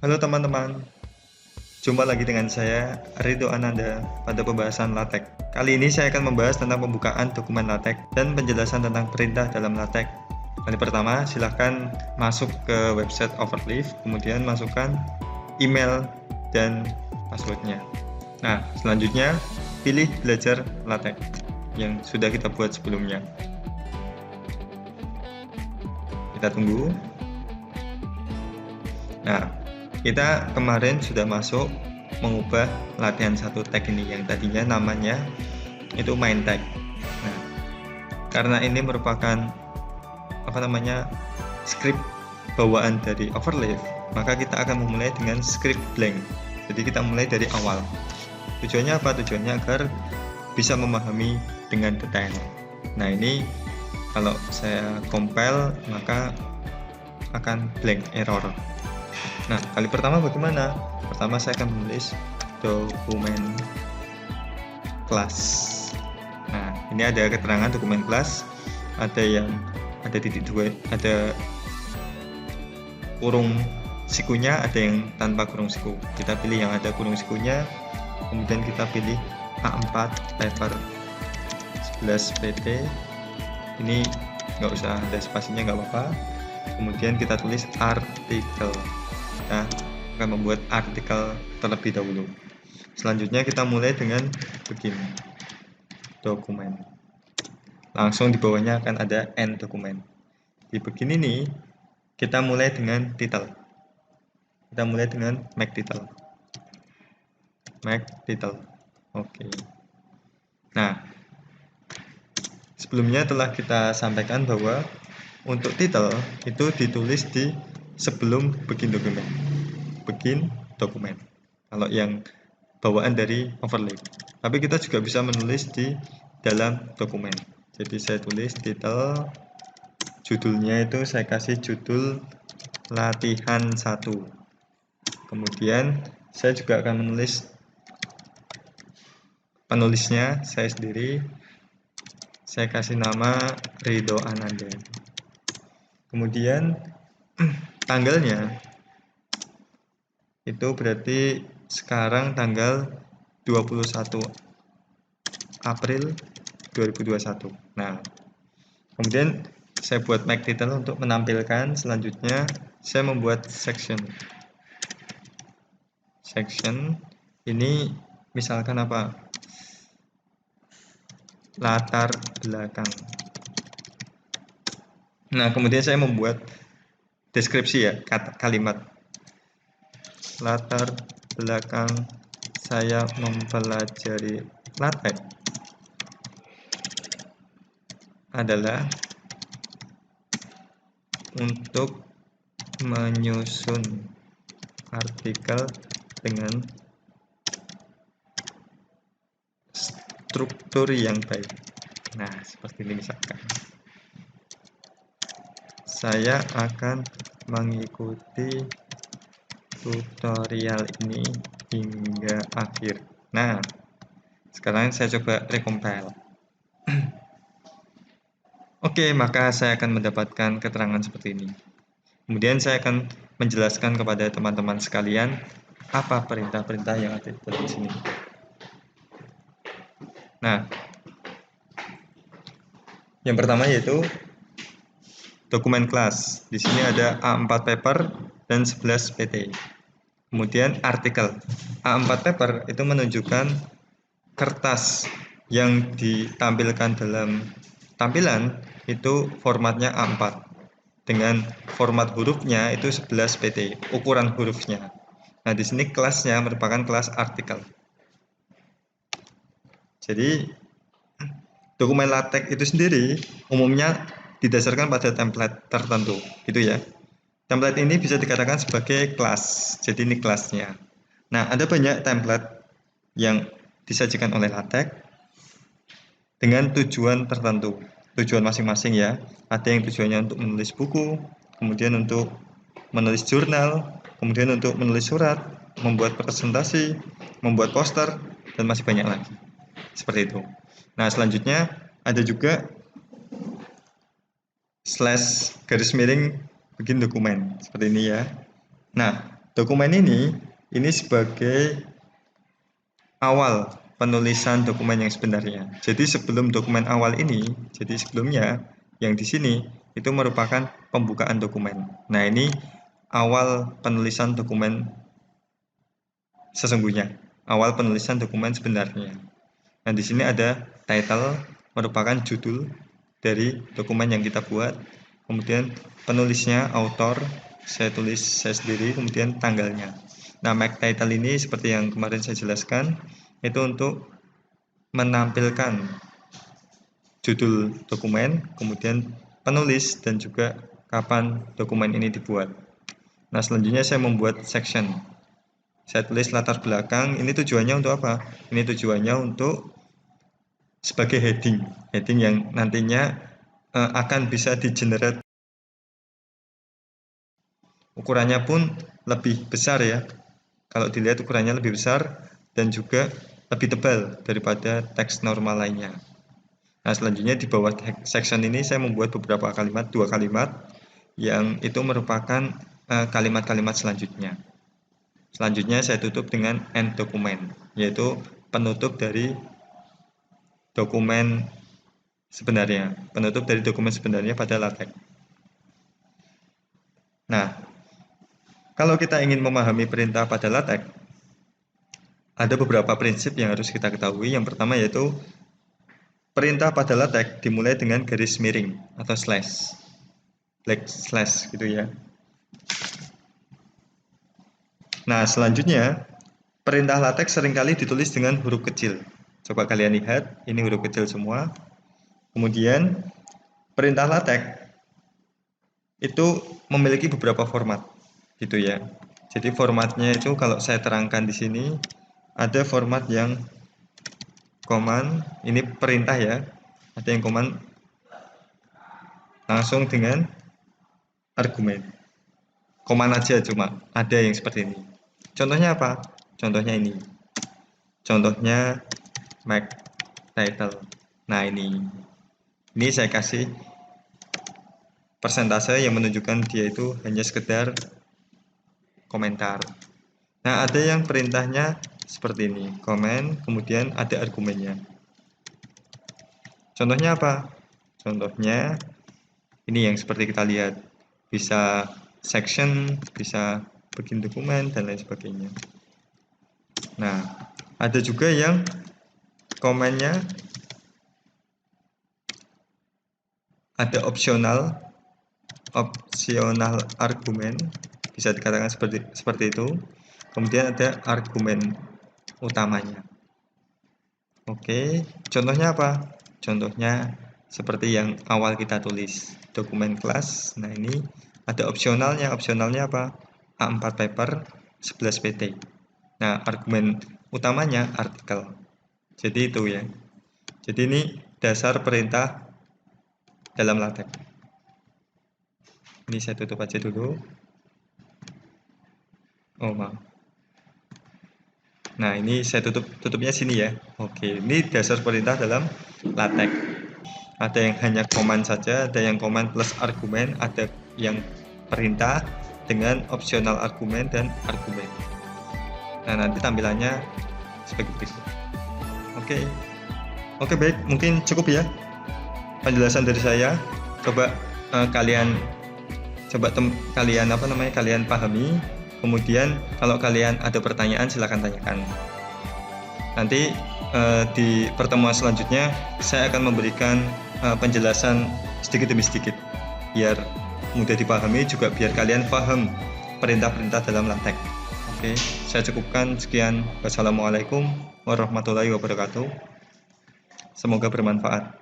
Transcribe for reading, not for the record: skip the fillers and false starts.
Halo teman-teman, jumpa lagi dengan saya Ridho Ananda pada pembahasan LaTeX. Kali ini saya akan membahas tentang pembukaan dokumen LaTeX dan penjelasan tentang perintah dalam LaTeX. Kali pertama, silahkan masuk ke website Overleaf, kemudian masukkan email dan passwordnya. Nah, selanjutnya pilih belajar LaTeX yang sudah kita buat sebelumnya. Kita tunggu. Nah, kita kemarin sudah masuk mengubah latihan satu tag ini yang tadinya namanya itu main tag. Nah, karena ini merupakan script bawaan dari Overleaf, maka kita akan memulai dengan script blank. Jadi kita mulai dari awal. Tujuannya apa? Tujuannya agar bisa memahami dengan detail. Nah, ini kalau saya compile maka akan blank error. Nah, kali pertama bagaimana? Pertama saya akan menulis dokumen kelas. Nah, ini ada keterangan dokumen kelas, ada yang ada titik dua, ada kurung sikunya, ada yang tanpa kurung siku. Kita pilih yang ada kurung sikunya, kemudian kita pilih A4 paper 11 PT. Ini nggak usah ada spasinya, nggak apa-apa. Kemudian kita tulis artikel. Kita akan membuat artikel terlebih dahulu. Selanjutnya kita mulai dengan begini, dokumen. Langsung di bawahnya akan ada end dokumen. Di begini nih, kita mulai dengan title. Kita mulai dengan make title. Make title. Oke. Nah, sebelumnya telah kita sampaikan bahwa untuk title itu ditulis di sebelum begin dokumen. Begin dokumen. Kalau yang bawaan dari Overleaf. Tapi kita juga bisa menulis di dalam dokumen. Jadi saya tulis title, judulnya itu saya kasih judul latihan 1. Kemudian saya juga akan menulis penulisnya saya sendiri. Saya kasih nama Ridho Ananda. Kemudian tanggalnya itu berarti sekarang tanggal 21 April 2021. Nah, kemudian saya buat make title untuk menampilkan. Selanjutnya saya membuat section. Section ini misalkan apa? Latar belakang. Nah, kemudian saya membuat deskripsi ya, kalimat. Latar belakang saya mempelajari LaTeX adalah untuk menyusun artikel dengan struktur yang baik. Nah, seperti ini misalkan. Saya akan mengikuti tutorial ini hingga akhir. Nah, sekarang saya coba recompile. Oke, maka saya akan mendapatkan keterangan seperti ini. Kemudian saya akan menjelaskan kepada teman-teman sekalian apa perintah-perintah yang ada di dalam sini. Nah, yang pertama yaitu dokumen kelas. Di sini ada A4 paper dan 11 PT. Kemudian artikel. A4 paper itu menunjukkan kertas yang ditampilkan dalam tampilan itu formatnya A4 dengan format hurufnya itu 11 PT, ukuran hurufnya. Nah, di sini kelasnya merupakan kelas artikel. Jadi dokumen LaTeX itu sendiri umumnya didasarkan pada template tertentu, gitu ya. Template ini bisa dikatakan sebagai kelas. Jadi ini kelasnya. Nah, ada banyak template yang disajikan oleh LaTeX dengan tujuan tertentu. Tujuan masing-masing ya. Ada yang tujuannya untuk menulis buku, kemudian untuk menulis jurnal, kemudian untuk menulis surat, membuat presentasi, membuat poster, dan masih banyak lagi. Seperti itu. Nah, selanjutnya ada juga slash garis miring bikin dokumen. Seperti ini ya. Nah, dokumen ini sebagai awal penulisan dokumen yang sebenarnya. Jadi sebelum dokumen awal ini, jadi sebelumnya yang di sini itu merupakan pembukaan dokumen. Nah, ini awal penulisan dokumen sesungguhnya, awal penulisan dokumen sebenarnya. Nah, di sini ada title, merupakan judul dari dokumen yang kita buat. Kemudian penulisnya, author, saya tulis saya sendiri, kemudian tanggalnya. Nah, make title ini seperti yang kemarin saya jelaskan, itu untuk menampilkan judul dokumen, kemudian penulis, dan juga kapan dokumen ini dibuat. Nah, selanjutnya saya membuat section. Saya tulis latar belakang, ini tujuannya untuk apa? Ini tujuannya untuk sebagai heading yang nantinya akan bisa di-generate. Ukurannya pun lebih besar ya. Kalau dilihat ukurannya lebih besar dan juga lebih tebal daripada teks normal lainnya. Nah, selanjutnya di bawah section ini saya membuat beberapa kalimat, 2 kalimat yang itu merupakan kalimat-kalimat selanjutnya. Selanjutnya saya tutup dengan end dokumen, yaitu penutup dari dokumen sebenarnya, pada LaTeX. Nah, kalau kita ingin memahami perintah pada LaTeX, ada beberapa prinsip yang harus kita ketahui. Yang pertama yaitu perintah pada LaTeX dimulai dengan garis miring atau slash, gitu ya. Nah, selanjutnya perintah LaTeX seringkali ditulis dengan huruf kecil. Coba kalian lihat, ini huruf kecil semua. Kemudian perintah LaTeX itu memiliki beberapa format, gitu ya. Jadi formatnya itu kalau saya terangkan di sini, ada format yang command, ini perintah ya. Ada yang command langsung dengan argumen. Command aja cuma, ada yang seperti ini. Contohnya apa? Contohnya ini. Contohnya make title. Nah, ini saya kasih persentase yang menunjukkan dia itu hanya sekedar komentar. Nah, ada yang perintahnya seperti ini, komen, kemudian ada argumennya. Contohnya apa? Contohnya ini yang seperti kita lihat, bisa section, bisa bikin dokumen, dan lain sebagainya. Nah, ada juga yang komennya ada opsional argumen, bisa dikatakan seperti itu. Kemudian ada argumen utamanya. Oke, contohnya apa? Contohnya seperti yang awal kita tulis, dokumen kelas. Nah, ini ada opsionalnya. Opsionalnya apa? A4 paper 11 PT. Nah, argumen utamanya artikel. Jadi itu ya. Jadi ini dasar perintah dalam LaTeX. Ini saya tutup aja dulu. Oh, maaf. Nah, ini saya tutupnya sini ya. Oke, ini dasar perintah dalam LaTeX. Ada yang hanya command saja, ada yang command plus argumen, ada yang perintah dengan opsional argumen dan argumen. Nah, nanti tampilannya sebagai berikut. Oke, baik, mungkin cukup ya penjelasan dari saya. Coba kalian pahami. Kemudian kalau kalian ada pertanyaan silahkan tanyakan. Nanti di pertemuan selanjutnya saya akan memberikan penjelasan sedikit demi sedikit biar mudah dipahami, juga biar kalian paham perintah-perintah dalam LaTeX. Oke, saya cukupkan sekian. Wassalamualaikum warahmatullahi wabarakatuh. Semoga bermanfaat.